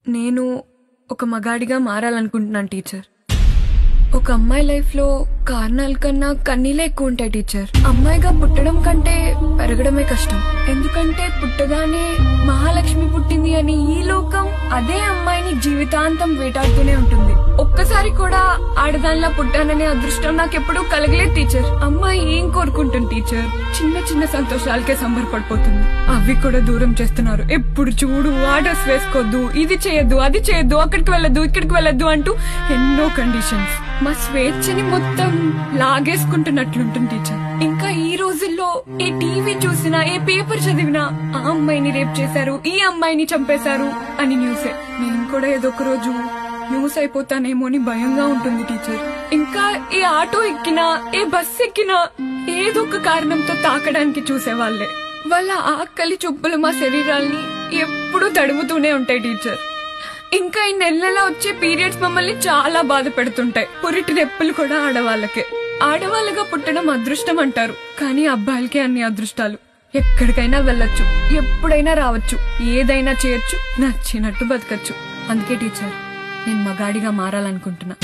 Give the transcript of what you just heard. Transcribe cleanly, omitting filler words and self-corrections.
నేను ఒక మగాడిగా మారాలనుకుంటున్నాను టీచర్. ఒక అమ్మాయి లైఫ్ లో కారణాల కన్నా కన్నీలే ఎక్కువ ఉంటాయి టీచర్. అమ్మాయిగా పుట్టడం కంటే పెరగడమే కష్టం. ఎందుకంటే పుట్టగానే మహాలక్ష్మి పుట్టింది అని ఈ లోకం అదే అమ్మాయిని జీవితాంతం వేటాడుతూనే ఉంటుంది. ఒక్కసారి కూడా ఆడదానిలా పుట్టాననే అదృష్టం నాకెప్పుడూ కలగలేదు టీచర్. అమ్మాయి ఏం కోరుకుంటుంది టీచర్? చిన్న చిన్న సంతోషాలకే సంబరపడిపోతుంది. అవి కూడా దూరం చేస్తున్నారు. ఎప్పుడు చూడు ఆ డ్రెస్ వేసుకోవద్దు, ఇది చేయొద్దు, అది చేయొద్దు, అక్కడికి వెళ్ళొద్దు, ఇక్కడికి వెళ్ళొద్దు అంటూ ఎన్నో కండిషన్స్. మా స్వేచ్ఛని మొత్తం లాగేసుకుంటున్నట్లుంటుంది టీచర్. ఇంకా ఈ రోజుల్లో ఏ టీవీ చూసినా, ఏ పేపర్ చదివినా ఆ అమ్మాయిని రేప్ చేశారు, ఈ అమ్మాయిని చంపేశారు అని న్యూసే. నేను కూడా ఏదో ఒక రోజు న్యూస్ అయిపోతానేమో అని భయంగా ఉంటుంది టీచర్. ఇంకా ఏ ఆటో ఎక్కినా, ఏ బస్ ఎక్కినా ఏదో ఒక కారణంతో తాకడానికి చూసేవాళ్లే. వాళ్ళ ఆకలి చూపులు మా శరీరాల్ని ఎప్పుడూ తడుముతూనే ఉంటాయి టీచర్. ఇంకా ఈ నెలలా వచ్చే పీరియడ్స్ మమ్మల్ని చాలా బాధ పెడుతుంటాయి. పురిటి నొప్పులు కూడా ఆడవాళ్ళకే. ఆడవాళ్ళగా పుట్టడం అదృష్టం అంటారు, కానీ అబ్బాయిలకే అన్ని అదృష్టాలు. ఎక్కడికైనా వెళ్ళొచ్చు, ఎప్పుడైనా రావచ్చు, ఏదైనా చేయొచ్చు, నచ్చినట్టు బతకచ్చు. అందుకే టీచర్ నేను మగాడిగా మారాలనుకుంటున్నా.